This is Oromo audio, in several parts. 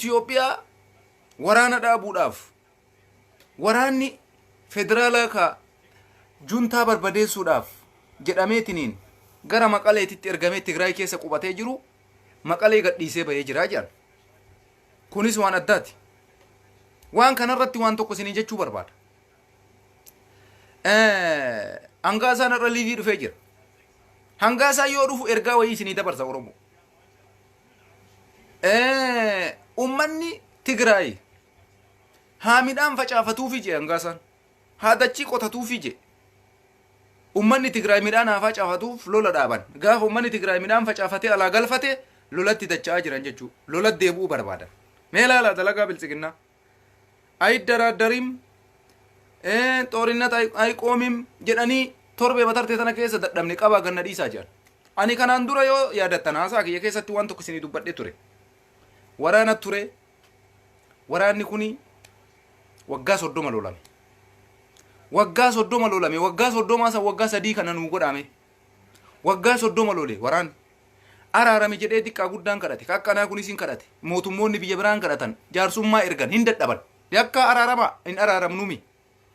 Itoophiyaa waraana dhaabuudhaaf waraanni federaalaa ka juntaa barbadeessuudhaaf jedhameetiniin gara Maqaleetitti ergamee Tigraay keessa qubatee jiru Maqalee gadhiisee bahee jira jedhan. Kunis waan addaati. Waan kanarratti waan tokko isinii jechuu barbaada. Hangaasaan irra liivii dhufee jira. Hangaasaa yoo dhufu ergaa wayii isinii dabarsa Oromoo. Ummanni Tigraay haa midhaan facaafatuufi je Hangaasaan. Haa dachii qotatuufi je. Ummanni Tigraay midhaan haa facaafatuuf lola dhaaban. Gaafa ummanni Tigraay midhaan facaafatee alaa galfate lolatti dacha'aa jiran jechuudha. Lolatti deebi'uu barbaadan. Mee ilaala dalagaa bilchiginnaa. Ayiddaraaddarim xoorinat ayiqoomim jedhanii torbee matarte tana keessa dadhabne qabaa ganna dhiisaa jiran. Ani kanaan dura yoo yaadattan haasaa kiyya keessatti waan tokko isinii dubbadhe ture. Waraana ture. Waraanni kuni waggaa 30 lolame. Waggaa 30 lolame. Waggaa 30 san waggaa 3 kana nuu godhame. Waggaa 30 lole waraanni. Araarame jedhee xiqqaa guddaan kadhate. Kakkanaa kunis hin kadhate. Mootummoonni biyya biraan kadhatan jaarsummaa ergan hin dadhaban. Yakka araarama hin araaramnumi.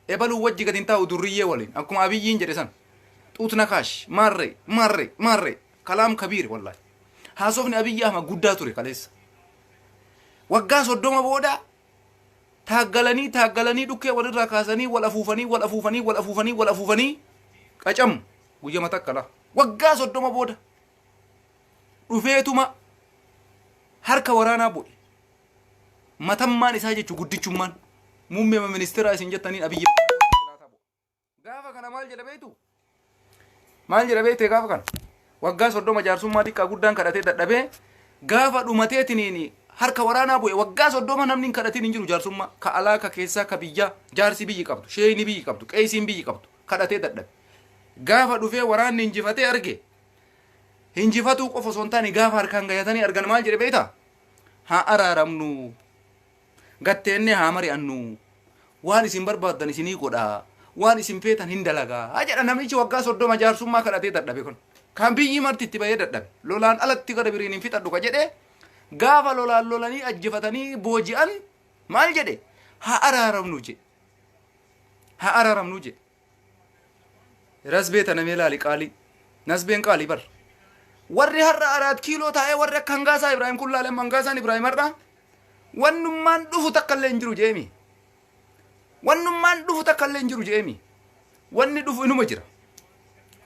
Ebaluu wajji gad hin taa'u durriyyee waliin akkuma Abiyyiin jedhe san. Xuutna kaash maarree kalaam kabiir wallahi. Haasofni Abiyyi Ahmad guddaa ture kaleessa. Waggaa 30 booda taaggalanii dhukkee walirraa kaasanii wal afuufanii qacam guyyama takkala. Waggaa 30 booda dhufeetuma harka waraanaa bu'e. Matammaan isaa jechuun guddichummaan muummee ministeeraa isin jettaniin Abiyyi gaafa kana maal jedha beektu? Maal jedha beekte gaafa kana? Waggaa 30 jaarsummaa xiqqaa guddaan kadhatee dadhabee gaafa dhumateetiniin harka waraanaa bu'e. Waggaa 30 namni hin kadhatiin hin jiru jaarsummaa ka alaa ka keessaa ka biyyaa jaarsi biyyi qabdu sheeyni biyyi qabdu qeesiin biyyi qabdu kadhatee dadhabe. Gaafa dhufee waraanni injifatee arge hinjifatuu qofa osoo hin taane gaafa harkaan gayatanii argan maal jedhe beektaa? Haa araaramnu gatteenne haa mari'annu waan isin barbaaddan isinii godhaa waan isin feetan hin dalagaa haa jedha namichi waggaa 30 jaarsummaa kadhatee dadhabe kun kan biyyi martitti bahee dadhabe lolaan alatti gara biriin hin fixadhu ka jedhe gaafa lolaan lolanii ajjifatanii booji'an maal jedhe haa araaramnu jedhe rasbee tana mee laali qaalii nasbeen qaalii bar warri har'a 4 kiiloo taa'ee warri akka Hangaasaa Ibraahim kun laaleen Hangaasaan Ibraahim har'a wannummaan dhufu takkallee hin jiru jeemi. Wannummaan dhufu takkallee hin jiru jeemi. Wanni dhufu inuma jira.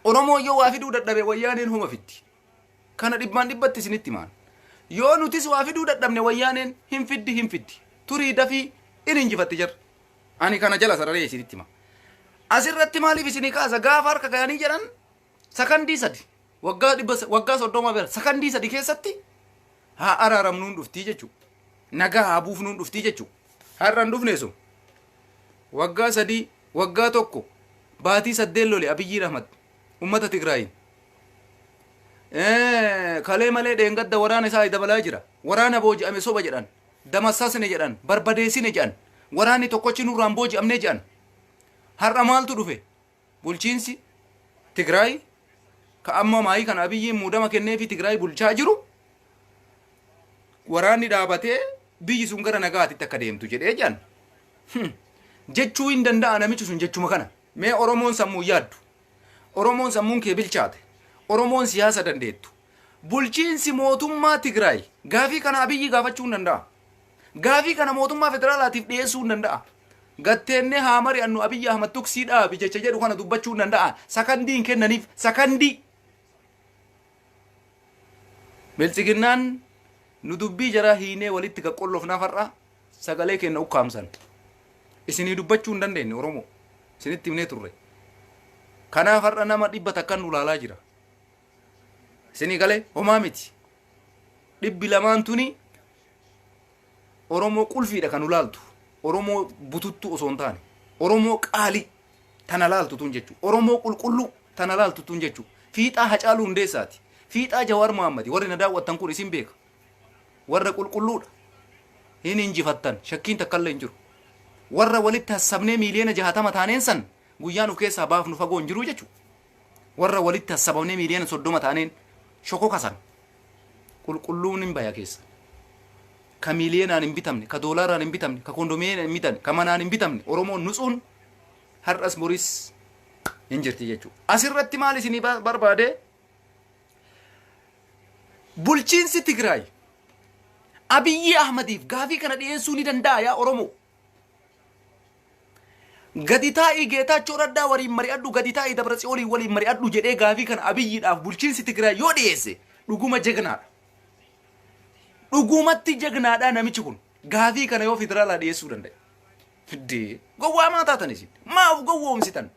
Oromoo yoo waa fiduu dadhabe wayyaaneen huma fiddi. Kana dhibbaan dhibbatti isinitti maan. Yoo nutis waa fiduu dadhabne wayyaaneen hin fiddi. Turii dafii in injifatti jira. Ani kana jala sararee isinitti maa. Asirratti maaliif isinii kaasa gaafa harka gayanii jedhan sakandii 3 waggaa 30 bira sakandii 3 keessatti haa araaramnuun dhuftii jechuudha. Nagaa haa buufnuun dhuftii jechuudha. Har'aan dhufne sun waggaa 3 waggaa 1 baatii 8 lole Abiyyi Ahmad ummata Tigraayin. Kalee malee dheengadda waraana isaa dabalaa jira. Waraana booji'ame soba jedhan. Damassaasne jedhan. Barbadeessine jedhan. Waraanni tokkochi nurraan booji'amne jedhan. Har'a maaltu dhufe? Bulchiinsi Tigraay ka amma maayii kan Abiyyiin muudama kenneefi Tigraay bulchaa jiru waraanni dhaabatee biyyi sun gara nagaatitti akka deemtu jedhee jedhan. Jechuu hin danda'a namichi sun jechuma kana. Mee Oromoon sammuu yaaddu. Oromoon sammuun kee bilchaate. Oromoon siyaasa dandeettu. Bulchiinsi mootummaa Tigraay gaafii kana Abiyyi gaafachuu hin danda'a. Gaafii kana mootummaa federaalaatiif dhiyeessuu hin danda'a. Gatteenne haa mari'annu Abiyyi Ahmad tuksii dhaabi jecha jedhu kana dubbachuu hin danda'a. Sakandiin kennaniif sakandii. Bilchiginnaan nu dubbii jaraa hiinee walitti qaqqollofnaaf har'a sagalee kenna ukkaamsan. Isinii dubbachuu hin dandeenye Oromoo. Isinitti himnee turre. Kanaaf har'a nama 100 takkan nu laalaa jira. Isinii galee homaa miti. 200 tuni Oromoo qulfiidha kan nu laaltu. Oromoo bututtu osoo hin taane. Oromoo qaalii tana laaltu tun jechuudha. Oromoo qulqulluu tana laaltu tun jechuudha. Fiixaa Hacaaluu Hundeessaati. Fiixaa Jawaar Mohammadi warri na daawwattan kun isin beeka. Warra qulqulluudha. Hin injifattan shakkiin takkallee hin jiru. Warra walitti hassabnee miiliyoona 60 taaneen san guyyaan uf keessaa baafnu fagoo hin jiru jechuudha. Warra walitti hassabamnee miiliyoona 30 taaneen shoko kasan qulqulluun hin baya keessa. ka miiliyoonaan hin bitamne, ka doolaaraan hin bitamne, ka kondominiyeemii hin bitamne, ka manaan hin bitamne Oromoon nutsuun har'as boris hin jirti jechuudha. Asirratti maal isinii barbaade? Bulchiinsi Tigraay Abiyyi Ahmadiif gaafii kana dhiyeessuu ni danda'a yaa Oromoo. Gadi taa'ii Geetaachoo Raddaa waliin mari'adhu, gadi taa'ii Dabratsiyoonii waliin mari'adhu jedhee gaafii kana Abiyyiidhaaf bulchiinsi Tigraay yoo dhiyeesse dhuguma jagnaadha. Dhugumatti jagnaadha namichi kun. Gaafii kana yoo federaalaa dhiyeessuu danda'e. Fiddee gowwaa maa taatan isin? Maaf gowwoomsitan?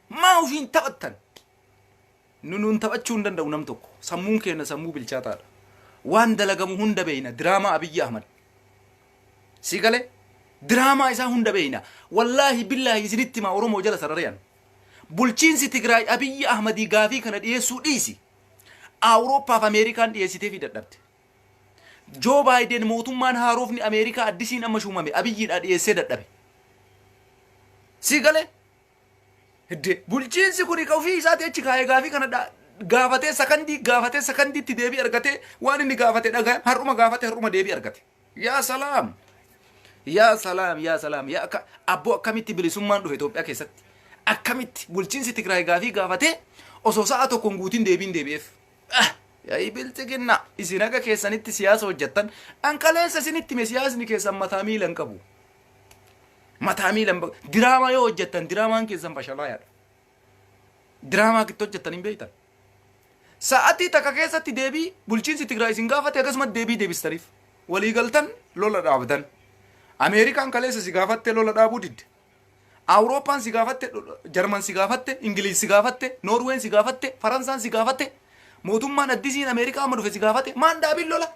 Maa ofiin taphattan? Nuun taphachuu hin danda'u nam tokko. Sammuun keenya sammuu bilchaataadha. Waan dalagamu hunda beeyna. Diraamaa Abiyyi Ahmad. Si galee? Diraamaa isaa hunda beeyna. Wallaahi billaahi isinitti maa Oromoo jala sararayan. Bulchiinsi Tigraay Abiyyi Ahmadii gaafii kana dhiyeessuu dhiisi. Awurooppaaf Ameerikaan dhiyeessitee fi dadhabde. Joo Baayiden mootummaan haaroofni Ameerikaa addisiin amma shuumame Abiyyiidhaa dhiyeessee dadhabe. Si galee? Bulchiinsi kun ofii isaati achi kaayee gaafii kana gaafatee sakandiitti deebii argatee waan inni gaafate dhagaa har'uma gaafate har'uma deebii argate. Yaa salaam. Yaa salaam, yaa salaam. Yaa abboo akkamitti bilisummaan dhufe Itoophiyaa keessatti? Akkamitti bulchiinsi Tigraay gaafii gaafatee osoo sa'a tokkoon guutiin deebiin deebi'eef. Yaa bilchiginna isin akka keessanitti siyaasa hojjettan anqaleessa isinitti mee siyaasni keessan mataa miilan qabu. Mataa miilan diraamaa yoo hojjettan diraamaan keessan fashalaa'aadha. Diraamaa kitti hojjettan hin beektan. Sa'atii takka keessatti deebii bulchiinsi Tigraay isin gaafate akkasumas deebii deebistaniif. Walii galtan lola dhaabdan. Ameerikaan kaleessa si gaafatte lola dhaabuu didde. Awurooppaan si gaafatte, Jarman si gaafatte, Ingiliis si gaafatte, Noorween si gaafatte, Faransaan si gaafatte. Mootummaan addisiin Ameerikaa amma dhufe si gaafate. Maan dhaabiin lola?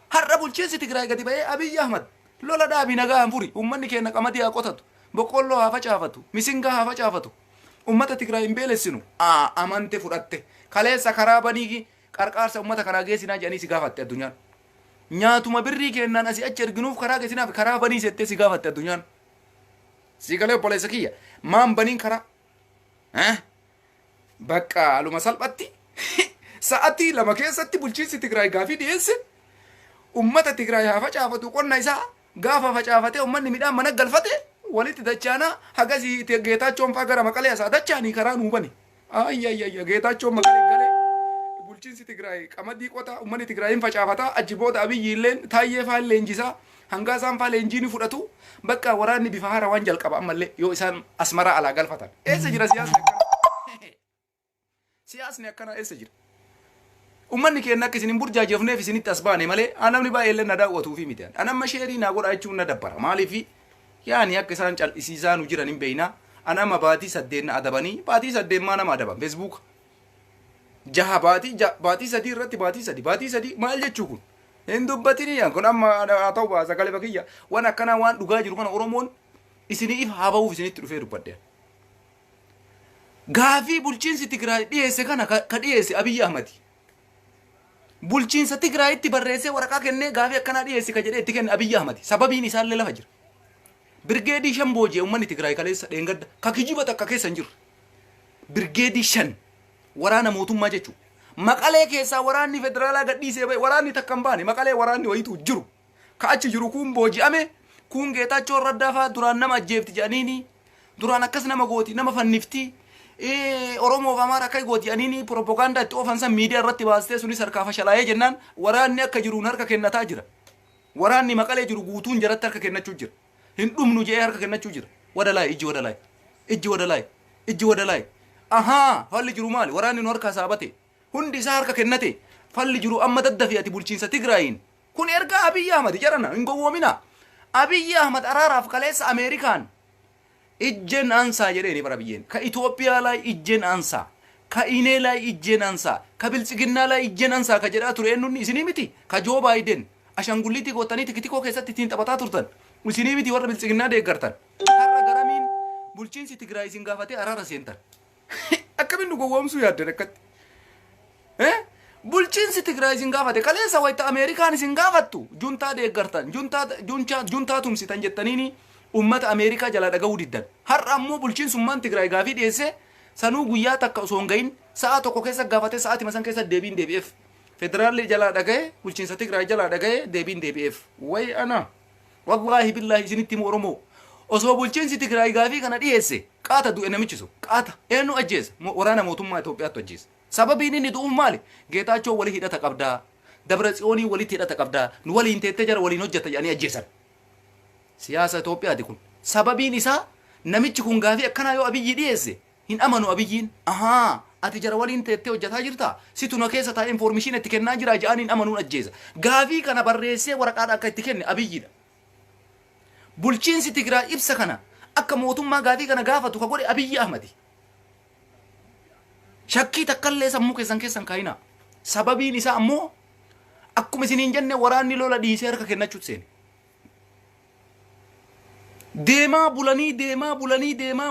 Har'a bulchiinsi Tigraay gadi ba'ee Abiyyi Ahmad lola dhaabii nagaan furi. Uummanni keenya qamadii haa qotatu. Boqqolloo haa facaafatu. Misingaa haa facaafatu. Uummata Tigraay hin beelessinu. Amante fudhatte. Kaleessa karaa banii qarqaarsa uummata kanaa geessinaa jedhanii si gaafatte addunyaan. Nyaatuma birrii kennaan asii achi erginuuf karaa geessinaaf karaa banii settee si gaafatte addunyaan. Si galee obboleessa kiyya. Maan baniin karaa? Bakka aluma salphatti. Sa'atii lama keessatti bulchiinsi Tigraay gaafii dhiyeesse. Uummata Tigraay haa facaafatu qonna isaa gaafa facaafatee uummanni midhaan mana galfate walitti dachaanaa hagasii Geetaachoon fa'aa gara Maqalee asaa dachaanii karaa nuu bane. Ayyayya Geetaachoon Maqalee galee bulchiinsi Tigraay qamadii qotaa uummanni Tigraayin facaafataa achi booda Abiyyi illee Taayyee fa'aa leenjisaa hangaa isaan fa'aa leenjiin fudhatu bakka waraanni bifa haaraa waan jalqaba ammallee yoo isaan asmaraa alaa galfatan. Eessa jira siyaasni akkana? Siyaasni akkana eessa jira? Uummanni keenya akka isin hin burjaajefneef isinitti as baane malee namni baay'een na daawwatuufi miti. Anamma sheerii naa godha jechuun na dabbara. Maaliif yaani akka isaan cal'isiisaa nu jiran hin beeyna. Anama baatii 8 na adabanii baatii 8 maa nama adaban Facebook. Jaha baatii 3 irratti baatii 3 maal jechuu kun? Hin dubbatini yaa kun amma haa ta'u baasa galee bakiyya waan akkanaa waan dhugaa jiru kana Oromoon isiniif haa ba'uuf isinitti dhufee dubbadde. Gaafii bulchiinsi Tigraay dhiyeesse kana ka dhiyeesse Abiyyi Ahmad. Bulchiinsa Tigraayitti barreessee waraqaa kennee gaafii akkanaa dhiyeesse ka jedhee itti kenne Abiyyi Ahmad. Sababiin isaallee lafa jira. Birgeedii 5 boojee uummanni Tigraay kaleessa dheengadda ka kijiba takka keessa hin jiru. Birgeedii 5 waraana mootummaa jechuudha. Maqalee keessaa waraanni federaalaa gadhiisee bahe waraanni takka hin baane Maqalee waraanni wayitu jiru. Ka achi jiru kun booji'ame kun Geetaachoo Raddaa fa'aa duraan nama ajjeefti jedhaniini duraan akkas nama gooti nama fannifti. Oromoo fi Amaara akka gooti jedhaniini propaganda itti oofan san miidiyaa irratti baastee sunis harkaa fashalaa'ee jennaan waraanni akka jiruun harka kennataa jira. Waraanni Maqalee jiru guutuun jaratti harka kennachuu jira. Hin dhumnu jedhee harka kennachuu jira. Wadalaay ijji wadalaay. Ijji wadalaay. Ijji wadalaay. Falli jiru maali? Waraanni nu harkaa saabate. Hundi isaa harka kennate. Falli jiru amma daddafi ati bulchiinsa Tigraayin. Kun ergaa Abiyyi Ahmad jarana hin gowwoomina. Abiyyi Ahmad araaraaf kaleessa Ameerikaan ijjen ansaa jedhee ni bara biyyeen. Ka Itoophiyaa laa ijjen ansaa. Ka Inee laa ijjen ansaa. Ka Biltsiginnaa laa ijjen ansaa ka jedhaa ture eenyuun isinii miti. Ka Joo Baayiden ashangulliitii gootanii tiktikoo keessatti ittiin taphataa turtan. Isinii miti warra Biltsiginnaa deeggartan. Har'a garamiin bulchiinsi Tigraay isin gaafatee araara seentan. Akkamiin nu gowwoomsuu yaaddan akkatti? Bulchiinsi Tigraay isin gaafate kaleessa wayita Ameerikaan isin gaafattu juntaa deeggartan juntaa tumsitan jettaniini ummata Ameerikaa jala dhaga'uu diddan. Har'a ammoo bulchiinsummaan Tigraay gaafii dhiyeesse sanuu guyyaa takka osoo hin gahin sa'a tokko keessa gaafate sa'aatii masan keessa deebiin deebi'eef federaalli jalaa dhagaye bulchiinsa Tigraay jalaa dhagaye deebiin deebi'eef way ana wallahi billahi isinitti himu Oromoo osoo bulchiinsi Tigraay gaafii kana dhiyeesse qaata du'e namichisu qaata eenyu ajjeesa waraana mootummaa Itoophiyaatti ajjeesa sababiin inni du'uuf maali Geetaachoo walii hidhata qabdaa Dabratsiyoonii walitti hidhata qabdaa nu waliin teettee jara waliin hojjeta jedhanii ajjeesan siyaasa Itoophiyaati kun sababiin isaa namichi kun gaafii akkanaa yoo Abiyyi dhiyeesse hin amanu Abiyyiin ahaa ati jara waliin teettee hojjetaa jirta situ na keessa taa'ee information itti kennaa jira ja'aniin amanuun ajjeesa gaafii kana barreessee waraqaadha akka itti kenne Abiyyiidha bulchiinsi Tigraay ibsa kana akka mootummaa gaafii kana gaafatu ka godhe Abiyyi Ahmadi shakkii takkallee sammuu keessan kaayina sababiin isaa ammoo akkuma isiniin jenne waraanni lola dhiisee harka kennachuutti seene deemaa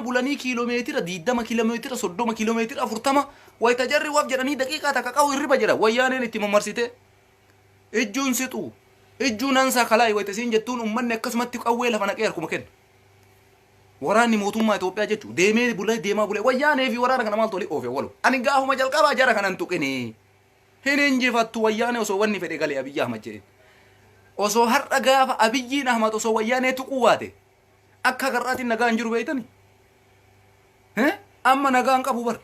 bulanii kiiloomeetira 20 kiiloomeetira 30 kiiloomeetira 40 wayita jarri waaf jedhanii daqiiqaa takka qabu hirriba jira wayyaaneen itti mamarsite ijjuun sixu ijjuun ansaa kalaayi wayita isiin jettuun ummanni akkasumatti qawwee lafa naqee harkuma kenna waraanni mootummaa Itoophiyaa jechuun deemaa bulee wayyaanee fi waraana kana maaltu olii oofe walu ani gaafuma jalqabaa jara kanan tuqine hin injifattu wayyaanee osoo wanni fedhe galee Abiyyi Ahmad jedhe osoo har'a gaafa Abiyyiin Ahmad osoo wayyaanee tuquu waate akka garraatiin nagaan jiru beeytani amma nagaan qabu bar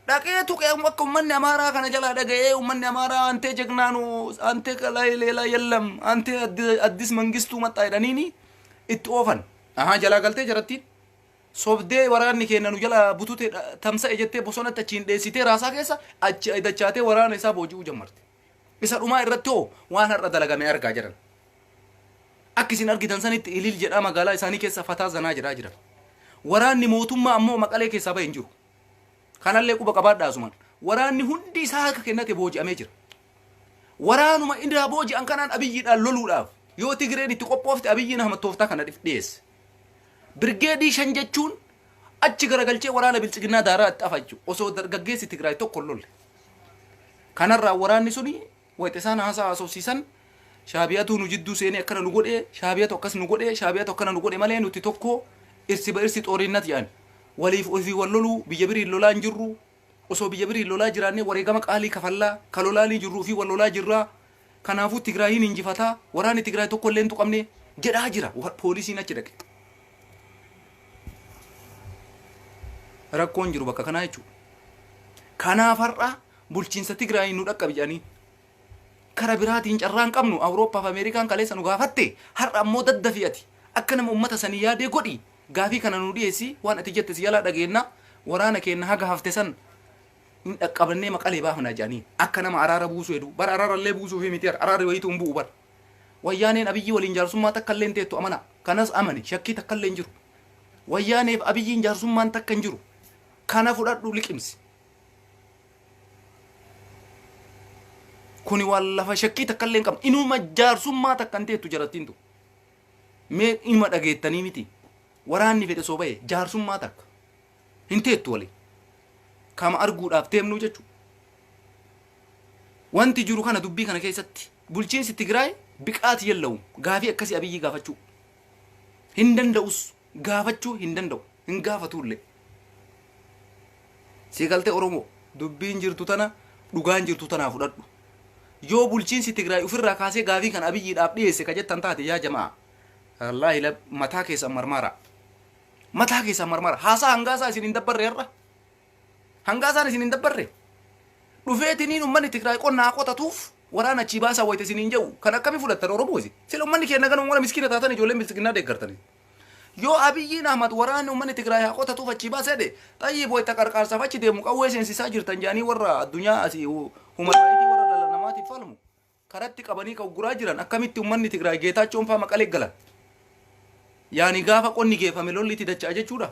dhaqee tuqee akka ummanni Amaaraa kana jalaa dhaga'ee ummanni Amaaraa antee jegnaanu antee qalaa leelaa yallam antee addis mangistuu maxxaa jedhaniini itti oofan aha jalaa galtee jarattiin sobdee waraanni keenya nu jala butute tamsa'e jettee bosonatti achiin dheessitee raasaa keessa achi dachaatee waraana isaa booji'uu jammarte isa dhumaa irratti hoo waan har'a dalagame argaa jiran akka isin argitan sanitti Ilil jedhaa magaalaa isaanii keessa fataa zanaa jiran waraanni mootummaa ammoo Maqalee keessaa bahe hin jiru kanallee quba qabaadhaa asuman waraanni hundi isaa akka kennate booji'amee jira waraanuma indaa booji'an kanaan Abiyyiidhaan loluudhaaf yoo Tigreen itti qophoofte Abiyyiin Ahmad tooftaa kana dhiyeesse birgeedii 5 jechuun achi garagalchee waraana bilchiginaa daaraa itti afachu osoo dargaggeessi Tigraay tokko lolle kanarraa waraanni suni wayita isaan haasofsiisan shaabiyatu nu jidduu seenee akkana nu godhee shaabiyatu akkas nu godhee shaabiyatu akkana nu godhe malee nuti tokko irsi xoorinnat yaani waliif ofii wal loluu biyya birii lolaa hin jirru osoo biyya birii lolaa jiraannee wareegama qaalii kafallaa kalolaalii jirruu fi wal lolaa jirraa kanaafuu Tigraayiin injifataa waraanni Tigraay tokko illee hin tuqamne jedhaa jira poolisiin achi dhaqe rakkoon jiru bakka kanaa jechuudha kanaaf har'a bulchiinsa Tigraay nu dhaqqabi jedhanii kara biraatiin carraan qabnu Awurooppaa fi Ameerikaan kaleessa nu gaafatte har'a ammoo daddafi'ati akka nama ummata sanii yaadee godhi gaafii kana nu dhiyeessi waan ati jette si yalaa dhageenna waraana keenya haga hafte san hin dhaqqabannee Maqalee baafna jedhanii akka nama araara buusuu hedu bara araarallee buusuu fi miti araarri wayituu hin bu'u bar wayyaaneen Abiyyi waliin jaarsummaa takka illee hin teettu amana kanas amani shakkii takka illee hin jiru wayyaaneef Abiyyiin jaarsummaan takka hin jiru kana fudhadhu liqimsi kuni waan lafa shakkii takka illee hin qabne inuma jaarsummaa takka hin teettu jarattiin tu mee ima dhageettanii miti waraanni fedhe soo bahe jaarsummaa takka hin teettu waliin kama arguudhaaf deemnu jechuudha wanti jiru kana dubbii kana keessatti bulchiinsi Tigraay biqaati yellawu gaafii akkasii Abiyyi gaafachuu hin danda'us gaafachuu hin danda'u hin gaafatullee Sigaltee Oromoo dubbiin jirtu tana dhugaan jirtu tana fudhadhu yoo bulchiinsi Tigraay ofirraa kaasee gaafii kan Abiyyiidhaaf dhiyeesse ka jettan taate yaa jamaa wallahi mataa keessa marmara haasaa hangaasaa isin hin dabbarre har'a hangaasaan isin hin dabbarre dhufeetiniin ummanni Tigraay qonnaa qotatuuf waraana achi baasaa wayita isin hin jedhu kan akkami fudhattan Oromooti sila ummanni keenya ganuma wala miskiina taatan ijoolleen bilisiginnaa deeggartanii yoo Abiyyiin Ahmad waraanni ummanni Tigraay haa qotatuuf achi baasee de xayyii wayita qarqaarsaaf achi deemu qawwee seensisaa jirtan jedhanii warra addunyaa asii humanitaayitii warra dhala namaatiif falmu karatti qabanii guraa jiran akkamitti ummanni Tigraay Geetaachoon faa Maqalee galan yaani gaafa qonni geeffame lolliitti dacha'aa jechuudha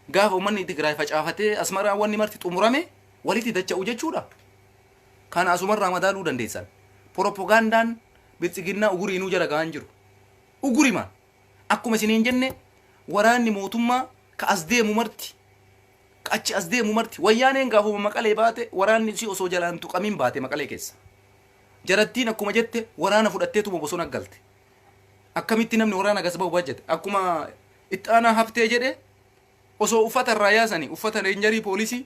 gaafa ummanni Tigraay facaafatee Asmaraa wanni marti xumurame walitti dacha'u jechuudha kana asumarraa madaaluu dandeessan propagandaan bilisiginnaa uguriinuu jala gahan jiru ugurimaan akkuma isiniin jenne waraanni mootummaa ka as deemu marti ka achi as deemu marti wayyaaneen gaafuma Maqalee baate waraanni si osoo jalaan tuqamiin baate Maqalee keessa jarattiin akkuma jette waraana fudhatteetuma bosona galte akkamitti namni waraana gas bahu bajjate akkuma itti aanaa haftee jedhe osoo uffata irraa yaasanii uffata reenjarii poolisii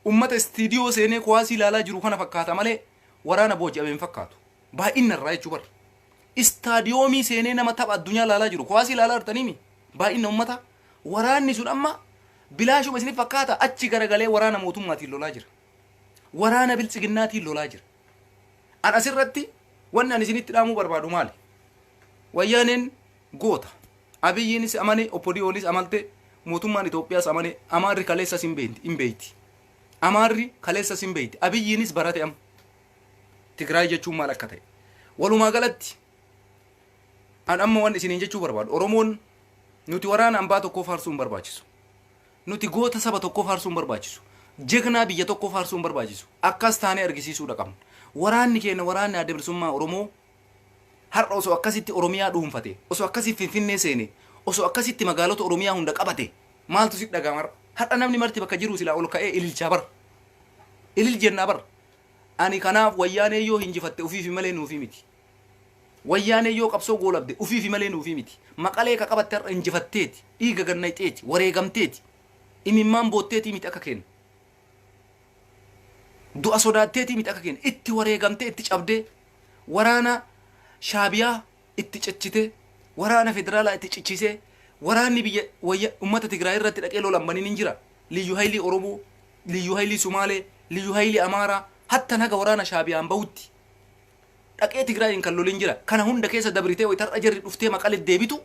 ummata istiidiyoo seenee kuwaasii ilaalaa jiru kana fakkaata malee waraana booji'ameen fakkaatu. Baay'inna irraa jechuu bara. Istaadiyoomii seenee nama tapha addunyaa ilaalaa jiru kuwaasii ilaalaa jirtaniimi baay'inna ummata waraanni sun amma bilaashuma isinif fakkaata achi garagalee waraana mootummaatiin lolaa jira. Waraana biltsiginnaatiin lolaa jira. An asirratti wanni ani isinitti dhaamuu barbaadu maali? Wayyaaneen goota. Abiyyiinis amane, Oppodiyoonis amalte, mootummaan Itoophiyaas amane, Amaarri kaleessas hin beeyti. Amaarri kaleessas hin beeyti. Abiyyiinis barate amma. Tigraay jechuun maal akka ta'e. Walumaa galatti an amma waan isiniin jechuu barbaadu. Oromoon nuti waraana hambaa tokkoo faarsuu hin barbaachisu. Nuti goota saba tokkoo faarsuu hin barbaachisu. Jegnaa biyya tokkoo faarsuu hin barbaachisu. Akkas taanee argisiisuudha qabna. Waraanni keenya waraanni adda bilisummaa Oromoo har'a osoo akkasitti Oromiyaa dhuunfate, osoo akkasitti Finfinnee seene, osoo akkasitti magaalota Oromiyaa hunda qabate maaltu sitti dhaga'ama? Har'a namni marti bakka jiru silaa ol ka'ee ililchaa bara. Ilil jennaa bara. Ani kanaaf wayyaanee yoo hinjifatte ufiifi malee nuufi miti. Wayyaanee yoo qabsoo goolabde ufiifi malee nuufi miti. Maqalee ka qabatte har'a injifatteeti, dhiiga gannayxeeti, wareegamteeti, imimmaan bootteetii miti akka kennu. Du'a sodaatteetii miti akka kennu. Itti wareegamtee itti cabdee waraana Shaabiyaa itti ciccite, waraana federaalaa itti ciccise, waraanni biyya ummata Tigraay irratti dhaqee lolambaniin hin jira. Liyyuu haylii Oromoo, liyyuu haylii Sumaalee, liyyuu haylii Amaaraa, hatta naga waraana Shaabiyaan bahutti dhaqee Tigraayin kan lolin jira. Kana hunda keessa dabritee waytarra jirri dhuftee maqalee deebitu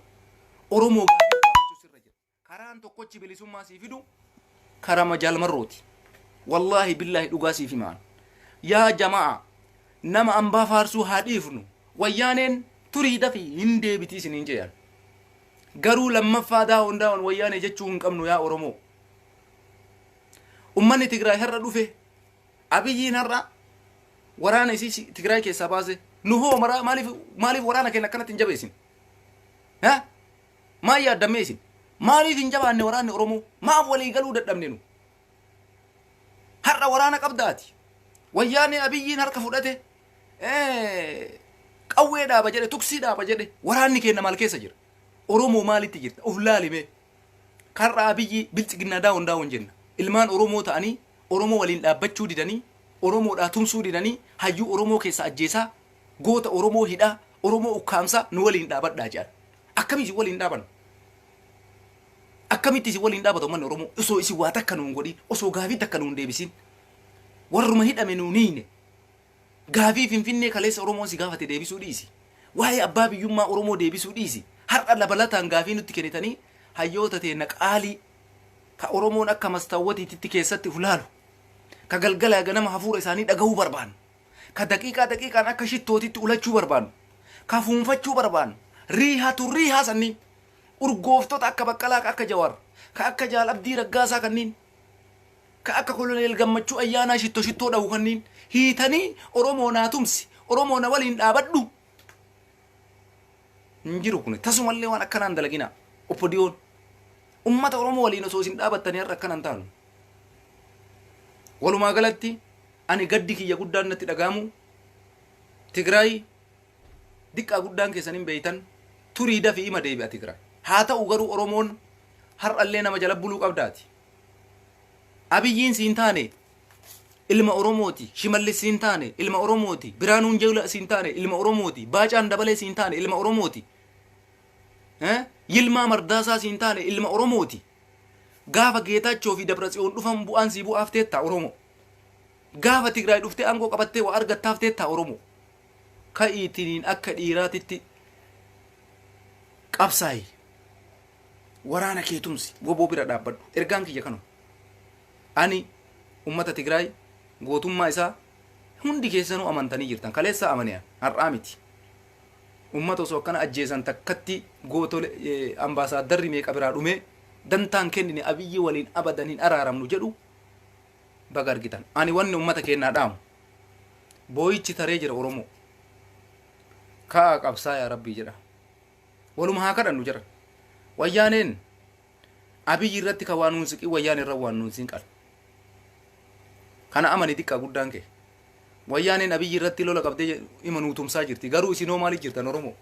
Oromoo gaafachuu sirra jira. Karaan tokkochi bilisummaa sii fidu karama jaalmarrooti. Wallahi billahi dhugaa siif himaan. Yaa jamaa nama hambaa faarsuu haa dhiifnu. Wayyaaneen turii dafi hin deebitii isiniin jedhan. Garuu lammaffaa daawwan wayyaanee jechuu hin qabnu yaa Oromoo. Ummanni Tigraay har'a dhufe Abiyyiin har'a waraana isii Tigraay keessaa baase nu hoo maaliif waraana keenya akkanatti hin jabeessin? Maal yaaddamee isin? Maaliif hin jabaanne waraanni Oromoo? Maaf walii galuu dadhabne nu? Har'a waraana qabdaati. Wayyaanee Abiyyiin harka fudhate qawwee dhaaba jedhe, tuksii dhaaba jedhe, waraanni keenya maal keessa jira? Oromoo maalitti jirta? Of laalime. Karra Abiyyi biltsiginnaa daawwan jenna. Ilmaan Oromoo ta'anii Oromoo waliin dhaabbachuu didanii, Oromoodhaa tumsuu didanii, hayyuu Oromoo keessa ajjeesaa, goota Oromoo hidhaa, Oromoo ukkaamsaa nu waliin dhaabadhaa jedhan. Akkamitti waliin dhaaban? Akkamitti isin waliin dhaabatu manni Oromoo? Osoo isin waa takka nuun godhin, osoo gaafii takka nuun deebisin. Warruma hidhame nuun hiine. Gaafii Finfinnee kaleessa Oromoon si gaafate deebisuu dhiisi. Waa'ee abbaa biyyummaa Oromoo deebisuu dhiisi. Har'a dabalataan gaafii nutti kennitanii hayyoota teenya qaalii ka Oromoon akka mastaawwatiitti keessatti ulaalu. Ka galgala ganama hafuura isaanii dhagahuu barbaannu. Ka daqiiqaan akka shittootitti ulachuu barbaannu. Ka fuunfachuu barbaannu. Riihaa sanniin. Urgooftota akka Baqqalaa ka akka Jawaar. Ka akka Jaal Abdii Raggaasaa kanniin. Ka akka Koloneel Gammachuu ayyaanaa shittoo dhawu kanniin. Hiitanii Oromoo naa tumsi, Oromoo na waliin dhaabadhu. Hin jiru kun tasumallee waan akkanaan dalagina. Oppodiyoon ummata Oromoo waliin osoo isin dhaabattanii har'a akkanaan taanu. Walumaa galatti ani gaddi kiyya guddaan natti dhagaamu. Tigraay diqqaa guddaan keessan hin beeytan turii dafii ima deebi'a Tigraay. Haa ta'u garuu Oromoon har'allee nama jala buluu qabdaati. Abiyyiin siin taane ilma Oromooti, Shimallis siin taane ilma Oromooti, Biraanuun Jawla siin taane ilma Oromooti, Baacaan Dabalee siin taane ilma Oromooti. Yilmaa Mardaasaa siin taane ilma Oromooti. Gaafa Geetaachoo fi Dabratsiyoon dhufan bu'aan sii bu'aaf teettaa Oromoo. Gaafa Tigraay dhuftee aangoo qabattee waa argattaaf teettaa Oromoo. Ka'iitiniin akka dhiiraatitti qabsaayi. Waraana kee tumsi goboo bira dhaabbadhu. Ergaan kiyya kanuma. Ani ummata Tigraay gootummaa isaa hundi keessanuu amantanii jirtan. Kaleessa amani'a har'aa miti. Ummata osoo akkana ajjeesan takkatti gootole ambaasaaddarri meeqa biraa dhume dantaan kennine Abiyyi waliin abadan hin araaramnu jedhu baga argitan. Ani wanni ummata kennaa dhaamu booyichi taree jira Oromoo. Kaa qabsaa yaa Rabbii jedha. Waluma haa kadhannu jira. Wayyaaneen Abiyyi irratti ka waan nuun siqii wayyaan irra waan nuun sinqal. Kana amani xiqqaa guddaan kee. Wayyaaneen Abiyyi irratti lola qabdee imanuu tumsaa jirti. Garuu isinoo maaliif jirtan Oromoo?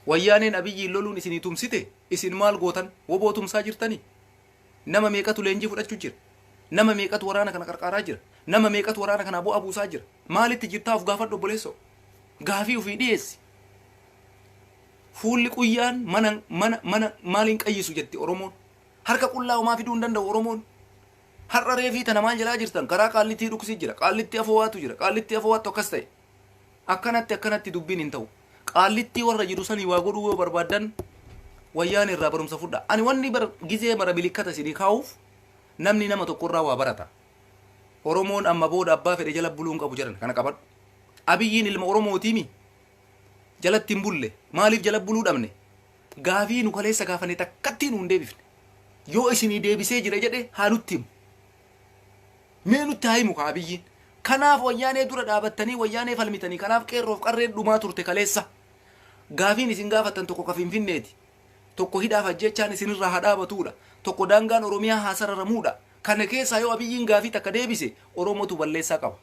Wayyaaneen Abiyyi loluun isinii tumsite isin maal gootan? Woboo tumsaa jirtanii? Nama meeqatu leenjii fudhachuu jira? nama meeqatu waraana kana qarqaaraa jira nama meeqatu waraana kana bu'aa buusaa jira maalitti jirtaaf gaafadhu obboleessoo gaafii ofii dhiyeessi fuulli quyyaan mana maaliin qayyisu jetti Oromoon harka qullaa homaa fiduu hin danda'u Oromoon har'a reefii tana maal jalaa jirtan karaa qaallittii dhuksii jira qaallittii afowaatu jira qaallittii afowaatu akkas ta'e akkanatti dubbiin hin ta'u qaallittii warra jiru sanii waa godhuu yoo barbaadan wayyaan irraa barumsa fudha ani wanni gizee mara bilikkata isinii kaa'uuf namni nama tokkorraa waa barata Oromoon amma booda abbaa fedhe jala buluun qabu jedhan kana qabadhu abiyyiin ilma Oromootiimi jalatti hin bulle maaliif jala buluu dhabne gaafii nu kaleessa gaafane takkatti nu hin deebifne yoo isinii deebisee jira jedhe haa nutti himu mee nutti haa himu ka abiyyiin kanaaf wayyaanee dura dhaabattanii wayyaanee falmitanii kanaaf qeerroof qarreen dhumaa turte kaleessa gaafiin isin gaafatan tokko ka Finfinneeti tokko hidhaaf ajjechaan isinirraa haa dhaabatudha tokko daangaan Oromiyaa haa sararamuudha kana keessaa yoo abiyyiin gaafii takka deebise Oromootu balleessaa qaba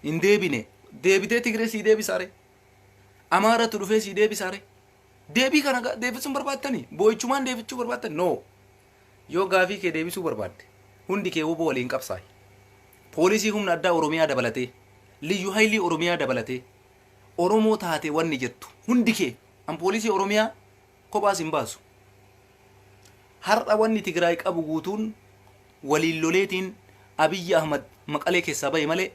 hin deebine deebitee Tigree sii deebisaare Amaaratu dhufee sii deebisaare deebii kana deebisuun barbaattanii boo'ichumaan deebichuu barbaattanii no yoo gaafii kee deebisuu barbaadde hundi kee WBO waliin qabsaa'i poolisii humna addaa Oromiyaa dabalatee liyyu haylii Oromiyaa dabalatee Oromoo taate wanni jettu hundi kee an poolisii Oromiyaa kophaas hin baasu har'a wanni Tigraay qabu guutuun waliin loleetiin Abiyyi Ahmad Maqalee keessaa bahe malee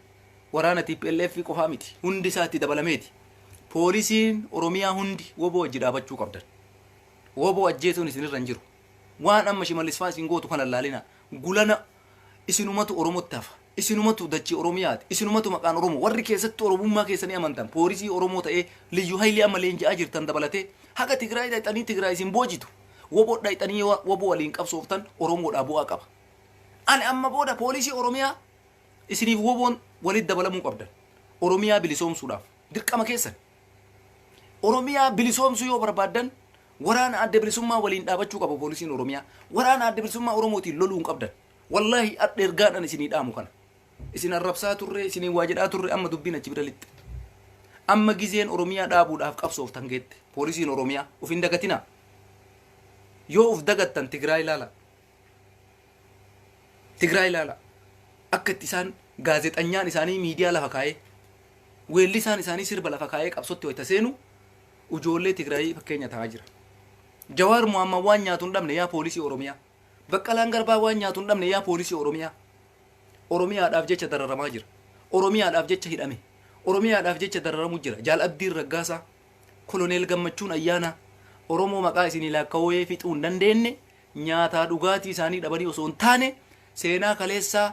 waraana TPLF qofaa miti hundi isaatti dabalameeti poolisiin Oromiyaa hundi WBO wajji dhaabachuu qabdan WBO ajjeesuun isinirra hin jiru waan amma Shimallis Faa isin gootu kana laalina gulana isinumatu Oromootti hafa isinumatu dachii Oromiyaati isinumatu maqaan Oromoo warri keessatti Oromummaa keessanii amantan poolisii Oromoo ta'ee liyyu haylii amma leenji'aa jirtan dabalatee haga Tigraay dhayxanii Tigraay isin boojitu WBO dhayxanii WBO waliin qabsooftan Oromoodhaa bu'aa qaba ani amma booda poolisii Oromiyaa isiniif WBO'n walitti dabalamuu qabdan Oromiyaa bilisoomsuudhaaf dirqama keessan Oromiyaa bilisoomsuu yoo barbaadan waraana adda bilisummaa waliin dhaabachuu qaba poolisiin Oromiyaa waraana adda bilisummaa Oromootiin loluu hin qabdan wallahi adda ergaadhaan isinii dhaamu kana isin arrabsaa turre isinii waa jedhaa turre amma dubbiin achi bira lixxe amma gizeen Oromiyaa dhaabuudhaaf qabsooftan geette poolisiin Oromiyaa uf hin dagatinaa yoo uf dagattan Tigraay ilaala akka itti isaan gaazexanyaan isaanii miidiyaa lafa kaa'ee weellisaan isaanii sirba lafa kaa'ee qabsotti wayita seenu ujoollee Tigraay fakkeenya ta'aa jira Jawaar Mohammad waan nyaatu hin dhabne yaa poolisii Oromiyaa Baqqalaan Garbaa waan nyaatu hin dhabne yaa poolisii Oromiyaa Oromiyaadhaaf jecha dararamaa jira Oromiyaadhaaf jecha hidhame Oromiyaadhaaf jecha dararamu jira Jaal Abdiin Raggaasaa Koloneel Gammachuun Ayyaanaa Oromoo maqaa isinii laakkaa'ee fixuu hin dandeenye nyaataa dhugaatii isaanii dhabanii osoo hin taane seenaa kaleessaa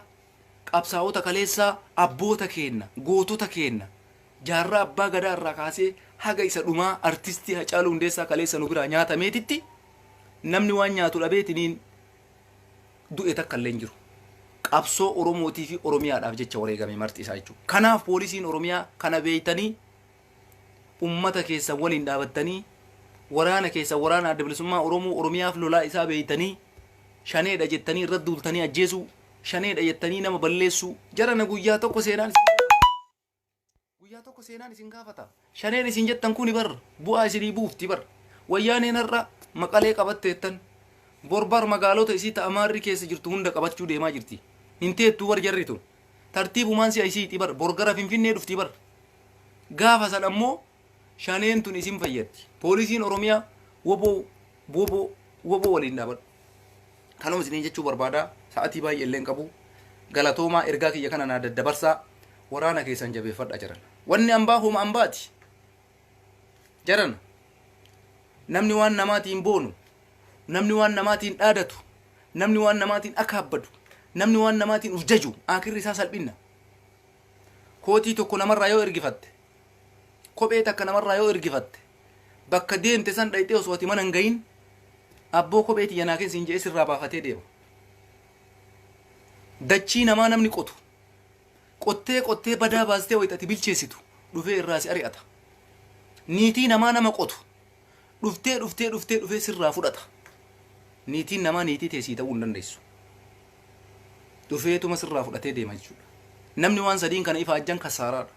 qabsaa'ota kaleessaa abboota keenna gootota keenna jaarraa abbaa gadaa irraa kaasee haga isa dhumaa artistii Hacaaluu Hundeessaa kaleessa nu biraa nyaatameetitti namni waan nyaatu dhabeetiniin du'e takka illee hin jiru qabsoo Oromootii fi Oromiyaadhaaf jecha wareegame marti isaa jechuudha kanaaf poolisiin Oromiyaa kana beeytanii ummata keessan waliin dhaabattanii waraana keessan waraana adda bilisummaa Oromoo Oromiyaaf lolaa isaa beeytanii shaneedha jettanii irratti duultanii ajjeesuu shaneedha jettanii nama balleessuu jarana guyyaa tokko seenaan isin gaafata shaneen isin jettan kuni bar bu'aa isinii buufti bar wayyaaneen har'a Maqalee qabatteettan borbar magaalota isii ta'amaarri keessa jirtu hunda qabachuu deemaa jirti hin teettuu bar jarritu tartiibumaan si'a isiiti bar borgara Finfinnee dhufti bar gaafa san ammoo shaneen tun isin fayyaddi poolisiin Oromiyaa WBO waliin dhaabadhu kanuma isin jechuu barbaada sa'atii baay'ee illee qabu galatoomaa ergaa kiyya kana naa daddabarsaa waraana keessan jabeeffadha jaran wanni ambaa homa ambaati jaran namni waan namaatiin boonu namni waan namaatiin dhaadatu namni waan namaatiin akaabbadu namni waan namaatiin ufjaju akirri isaa salphinna kootii tokko namarraa yoo ergifatte kophee takka namarraa yoo ergifatte bakka deemte san dhayxee osoo ati mana hin gahin abboo kopheeti yanaa keessa hin jee sirraa baafatee deema dachii namaa namni qottee badaa baastee wayitati bilcheessitu dhufee irraa si ari'ata niitii namaa nama qotu dhuftee sirraa fudhata niitiin namaa niitii teessii ta'uu hin dandeessu dhufeetuma sirraa fudhatee deema jechuudha namni waan sadiin kana ifa ajjan kasaaraadha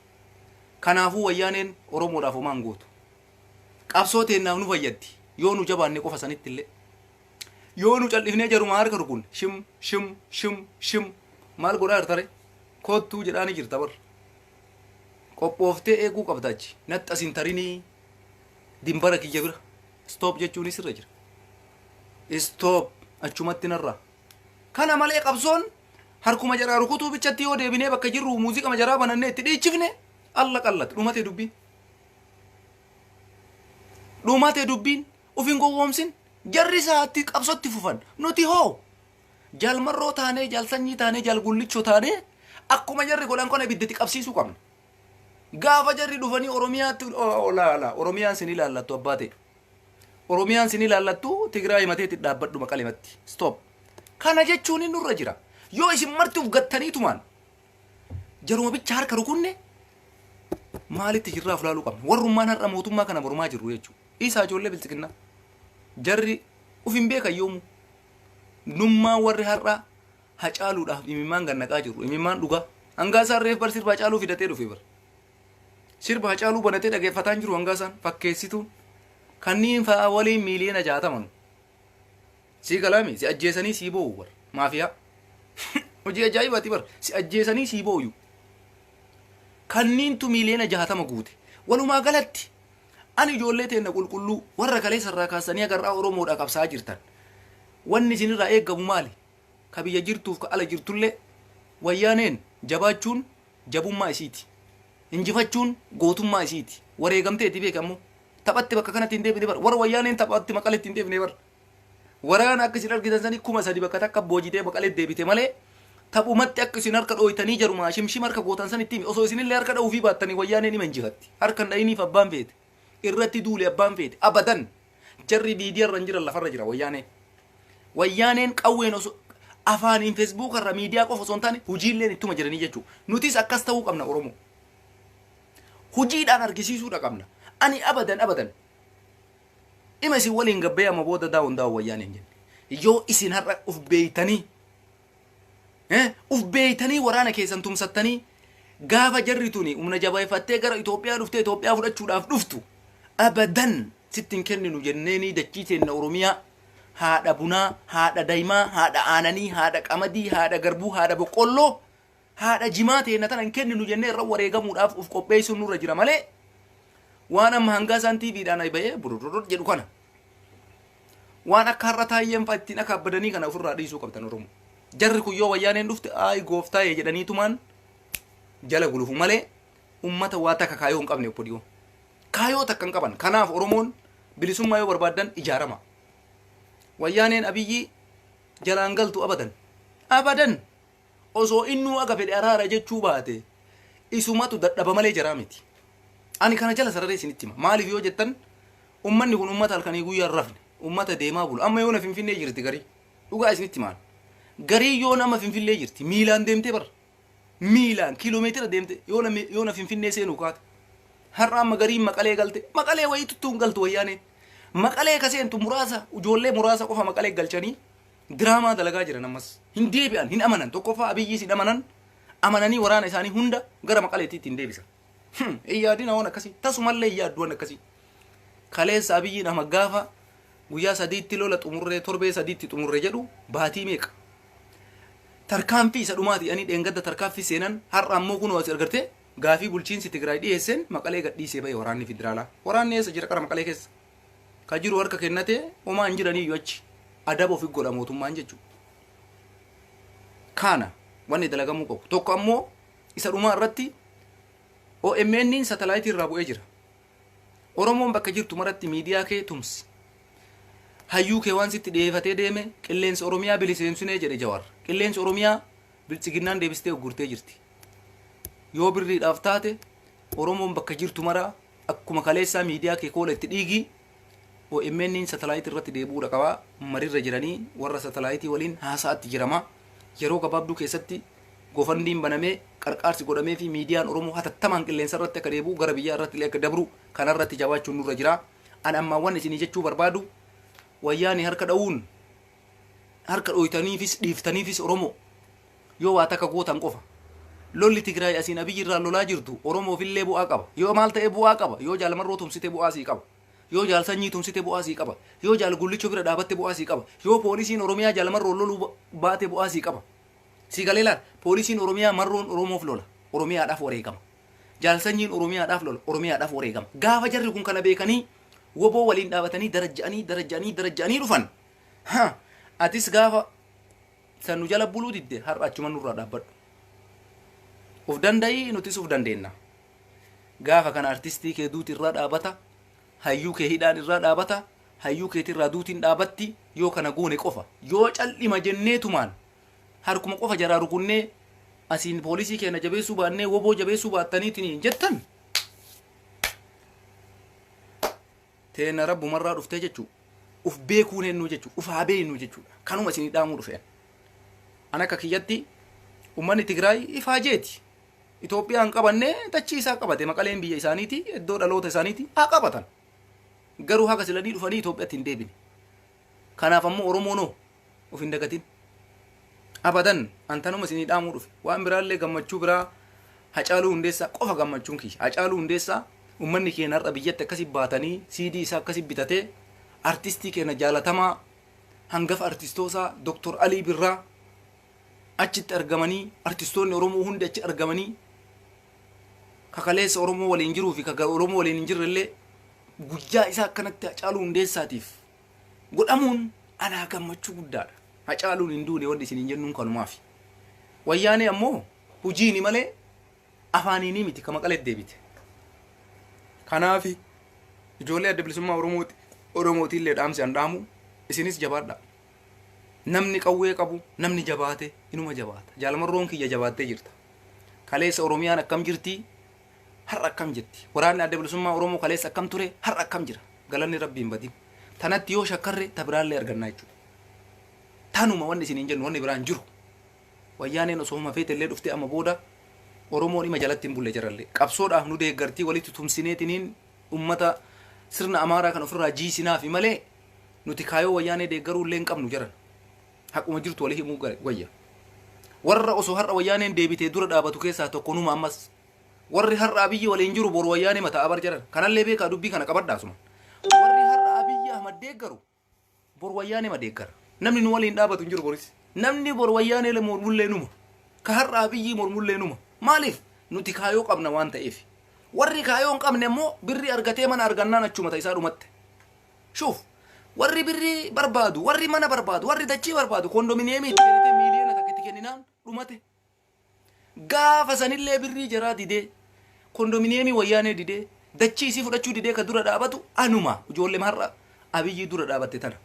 kanaafuu wayyaaneen Oromoodhaaf homaan gootu qabsoo teennaaf nu fayyaddi yoo nu jabaanne qofa sanitti illee yoo nu callifnee jaruma harka rukun shim shim shim shim maal godhaa jirtare kottuu jedhaani jirta bar qophooftee eeguu qabdaachi natti asin tarinii dimbara kiyya bira stop jechuunis irra jira stop achumatti narraa kana malee qabsoon harkuma jaraa rukutuu bichatti yoo deebinee bakka jirru muuziqaa majaraa banannee itti dhiichifne alla qallat dhumate dubbiin ufin gowwoomsin jarri isaatti qabsotti fufan nuti hoo jalmarroo taanee jalsanyii taanee jalgullichoo taanee akkuma jarri godhan kana ibiddatti qabsiisuu qabna gaafa jarri dhufanii oromiyaatti olaala oromiyaan sin ilaallattu abbaate oromiyaan sin ilaallattu tigraay mateetti dhaabbadhu maqalimatti stop kana jechuun nurra jira yoo isin martuuf gattaniitumaan jaruma bicha harka rukunne maalitti jirraaf laaluu qabna warrummaan har'a mootummaa kana mormaa jirru jechuudha isaa ijoollee bilchiqinnaa jarri ufin beekan yoomu nummaa warri har'a hacaaluudhaaf imimmaan gannaqaa jiru imimmaan dhugaa hangaasaan reef bar sirba hacaaluu fidatee dhufe bar sirba hacaaluu banatee dhageeffataan jiru hangaasaan fakkeessituun kanniin fa'a waliin miiliyoona 60 si galaami si ajjeesanii sii boo'u bar maafiyaa hojii ajaa'ibaati bar si ajjeesanii sii boo'u kanniintu miiliyoona 60 guute walumaa galatti ani ijoollee teenna qulqulluu warra kalee sarraa kaasanii agarraa oromoodhaa qabsaa jirtan wanni isinirraa eeggamu maali ka biyya jirtuuf ka ala jirtullee wayyaaneen jabaachuun jabummaa isiiti injifachuun gootummaa isiiti wareegamteeti beekamu taphatti bakka kanatti hin deebine bar warra wayyaaneen taphatti maqaletti hin deebine bar waraana akka isin argitan sanii kuma sadi bakka takka boojitee maqaletti deebite malee taphumatti akka isin harka dhooytanii jarumaa shimshim harka gootan sanitti osoo isinillee harka dha'uufii baattanii wayyaaneen hima injifatti harkan dha'iniif abbaan feete irratti duule abbaan feete abadan jarri miidiyaarra hin jiran lafarra jira wayyaaneen qawween osoo afaaniin feesbuuk irra miidiyaa qofa osoo hin taane hojiilleen ittuma jiranii jechuudha nutis akkas ta'uu qabna oromoo hojiidhaan argisiisuudha qabna ani abadan ima isin waliin gabbee amma booda daawun wayyaaneen jenne yoo isin har'a uf beeytanii waraana keessan tumsattanii gaafa jarri tuni humna jabeeffattee gara Itoophiyaa dhuftee Itoophiyaa fudhachuudhaaf dhuftu abadan sittin kenninu jenneenii dachii teenna oromiyaa haadha bunaa haadha daa'imaa haadha aananii haadha qamadii haadha garbuu haadha boqqolloo haadha jimaa teenna tanan kenninu jennee irra wareegamuudhaaf uf qopheessuun nurra jira malee waan amma hangaasaan tiiviidhaan ay bahee bururur jedhu kana waan akka har'a taayyeen fa'a ittiin akka abbadanii kana ofirraa dhiisuu qabdan oromoo jarri kun yoo wayyaaneen dhufte ay gooftaayee jedhaniitumaan jala gulufu malee ummata waa takka kaayoo hin qabne obbodiyoo kaayoo takka hin qaban kanaaf oromoon bilisummaa yoo barbaadan ijaarama wayyaaneen abiyyi jalaan galtu abadan osoo innuu aga fedhe araara jechuu baate isumatu dadhaba malee jaraa miti ani kana jala sararee isinitti hima maaliif yoo jettan ummanni kun ummata halkanii guyyaa rafne ummata deemaa bulu amma yoo na finfinnee jirti garii dhugaa isinitti himaan garii yoo nama finfinnee jirti miilaan deemtee bar miilaan kiiloomeetira deemte yoo na finfinnee seenuu kaate har'a amma garii maqalee galte maqalee wayii tuttuun galtu wayyaaneen maqalee kaseentu muraasa ijoollee muraasa qofa maqalee galchanii diraamaa dalagaa jiran ammas hin deebi'an hin amanan tokkoffaa abiyyiis hin amananii waraana isaanii hunda gara maqaleetiitti hin deebisan iyyaadina waan akkasii tasumallee iyyaadduwan akkasii kaleessa abiyyiin nama gaafa guyyaa sadiitti lola xumurree torbee sadiitti xumurree jedhu baatii meeqa tarkaanfii isa dhumaati ani dheengadda tarkaanfii seenan har'a ammoo kunoo as argarte gaafii bulchiinsi Tigraay dhiyeesseen maqalee gadhiisee bahe waraanni federaalaa waraanni eessa jira qara maqalee keessa ka jiru harka kennate homaa hin jiranii iyyuu achi adaba ofi godha mootummaan jechuudha kana wanni dalagamuu qabu tokko ammoo isa dhumaa irratti OMN satellite irraa bu'ee jira oromoon bakka jirtu maratti miidiyaa kee tumsi hayyuu kee waan sitti dhiyeeffatee deeme qilleensa oromiyaa biliseensunee jedhe Jawaar qilleensa oromiyaa bilchiginnaan deebistee uggurtee jirti yoo birriidhaaf taate oromoon bakka jirtu maraa akkuma kaleessaa miidiyaa kee koola itti dhiigii OMN satellite irratti deebuudha qabaa marirra jiranii warra satellite waliin haasaatti jirama yeroo gabaabduu keessatti gofandiin banamee qarqaarsi godhamee fi miidiyaan oromoo hatattamaan qilleensa irratti akka deebu gara biyyaa irratti akka dabru kanarratti jabaachuun nurra jira an amma waan isinii jechuu barbaadu wayyaani harka dha'uun harka dhooytaniifis dhiiftaniifis oromoo yoo waa takka gootan qofa lolli Tigraay asiin abiyyi irraa lolaa jirtu oromoofillee bu'aa qaba yoo maal ta'e bu'aa qaba yoo jaalamarroo tumsite bu'aa sii qaba yoo jaal sanyii tumsite bu'aa sii qaba yoo jaal gullicho bira dhaabatte bu'aa sii qaba yoo poolisiin oromiyaa jaal marroon loluu baate bu'aa sii qaba sii galee laal poolisiin oromiyaa marroon oromoof lola oromiyaadhaaf wareegama jaal sanyiin oromiyaadhaaf lola oromiyaadhaaf wareegama gaafa jarri kun kana beekanii woboo waliin dhaabatanii daraja'anii dhufan atis gaafa san nu jala buluu didde har'a achuma nurraa dhaabbadhu uf danda'ii nutis uf dandeenna gaafa kana artistii kee duuti irraa dhaabata hayyuu kee hidhaan irraa dhaabata hayyuu keetii irraa duutiin dhaabatti yoo kana goone qofa yoo cal'ima jenneetumaan harkuma qofa jaraa rukunnee asiin poolisii keenya jabeessuu baannee woboo jabeessuu baattaniitiin jettan teena rabbumarraa dhuftee jechuu uf beekuun hennuu jechuu uf haa beeknu jechuudha kanuma isinii dhaamuu dhufeen an akka kiyyatti ummanni Tigraay ifaa jeeti Itoophiyaan qabannee dachii isaa qabate maqaleen biyya isaaniiti iddoo dhaloota isaaniiti haa qabatan garuu haga silanii dhufanii Itoophiyaatti hin deebine kanaaf ammoo Oromoonoo uf hin dagatin abadan antanuma isinii dhaamuu dhufe waan biraallee gammachuu biraa Hacaaluu Hundeessaa qofa gammachuun kiyya Hacaaluu Hundeessaa ummanni keenya har'a biyyatti akkasi baatanii CD isaa akkasi bitatee artistii keenya jaalatamaa hangafa artistoosaa Dr. Alii Birraa achitti argamanii artistoonni Oromoo hundi achi argamanii kakaleessa Oromoo waliin jiruu fi kaga Oromoo waliin hin jirrellee guyyaa isaa akkanatti Hacaaluu Hundeessaatiif godhamuun anaa gammachuu guddaadha. Hacaaluun hin duune wanti isin hin jennuun kanumaafi. Wayyaanee ammoo hujiini malee afaaniinii miti ka maqalee deebite. Kanaafi ijoollee adda bilisummaa Oromootiillee dhaamsi an dhaamu isinis jabaadha. Namni qawwee qabu namni jabaate inuma jabaata. Jaalmarroon kiyya jabaattee jirta. Kaleessa Oromiyaan akkam jirti har'a akkam jirti. Waraanni adda bilisummaa Oromoo kaleessa akkam ture har'a akkam jira. Galanni Rabbiin badin. Tanatti yoo shakkarre tabiraallee argannaa jechuudha. Tanuma wanni isin hin jennu wanni biraan jiru. Wayyaaneen osoo mafeetellee dhuftee amma booda Oromoon ima jalatti hin bulle jarallee. Qabsoodhaaf nu deeggartii walitti tumsineetiniin ummata sirna Amaaraa kan ofirraa jiisinaa fi malee nuti kaayoo wayyaanee deeggaruullee hin qabnu jaran. Haquma jirtu walii himuu wayya. Warra osoo har'a wayyaaneen deebitee dura dhaabatu keessaa tokko numa ammas. Warri har'a Abiyyi waliin jiru bor wayyaanee mataa abar jaran. Kanallee beekaa dubbii kana qabadhaasuma. Warri har'a Abiyyi Ahmad deeggaru bor wayyaanee ma deeggara. Namni nu waliin dhaabatu hin jiru boris. Namni bor wayyaanee le mormullee numa. Ka har'a Abiyyi mormullee numa. Maaliif nuti kaayoo qabna waan ta'eef. Warri kaayoo hin qabne immoo birri argatee mana argannaan achuma isaa dhumatte. Shuuf warri birri barbaadu, warri mana barbaadu, warri dachii barbaadu kondominiyeemii itti kennite miiliyoona takka itti kenninaan dhumate. Gaafa sanillee birrii jaraa didee kondominiyeemii wayyaanee didee dachii isii fudhachuu didee ka dura dhaabatu anuma ijoollee har'a Abiyyi dura dhaabatte tana.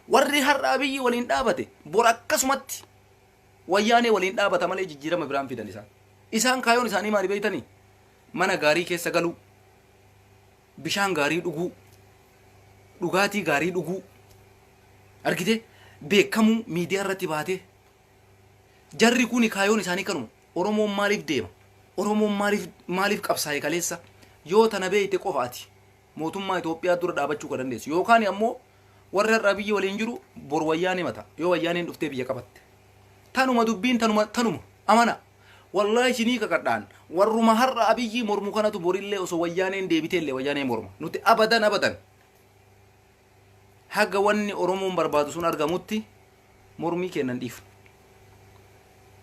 Warri har'a Abiyyi waliin dhaabate bor akkasumatti wayyaanee waliin dhaabata malee jijjiirama biraan fidan isaan. Isaan kaayoon isaanii maali beeytanii? Mana gaarii keessa galuu, bishaan gaarii dhuguu, dhugaatii gaarii dhuguu, argite beekamuu miidiyaa irratti baatee jarri kuni kaayoon isaanii kanuma. Oromoon maaliif deema? Oromoon maaliif qabsaa'e kaleessa? Yoo tana beeyte qofaati mootummaa Itoophiyaa dura dhaabachuu ka dandeessu yookaan ammoo warra har'a Abiyyi waliin jiru bor wayyaanee mata yoo wayyaaneen dhuftee biyya qabatte. Tanuma dubbiin tanuma amana. Wallahi isinii kakadhaan warruma har'a Abiyyi mormu kanatu borillee osoo wayyaaneen deebiteellee wayyaanee morma. Nuti abadan haga wanni Oromoon barbaadu sun argamutti mormii kennan dhiifna.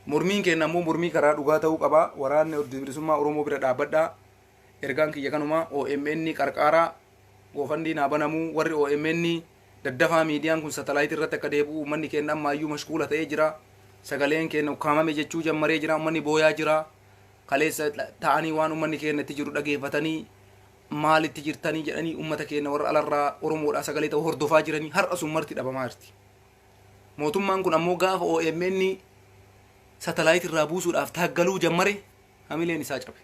Mormiin kenna ammoo mormii karaa dhugaa ta'uu qaba. Waraanni bilisummaa Oromoo bira dhaabbadhaa. Ergaan kiyya kanuma OMN qarqaaraa goofandii naa banamuu warri OMN daddafaa miidiyaan kun satellite irratti akka deebi'u uummanni keenya ammaayyuu mashkuula ta'ee jira. Sagaleen keenya ukkaamame jechuu jammaree jira. Uummanni booyaa jira. Kaleessa ta'anii waan uummanni keenya itti jiru dhageeffatanii maalitti jirtanii jedhanii uummata keenya warra alarraa Oromoodhaa sagalee ta'u hordofaa jiranii har'a sun marti dhabamaa jirti. Mootummaan kun ammoo gaafa OMN satellite irraa buusuudhaaf taaggaluu jammare hamileen isaa cabe.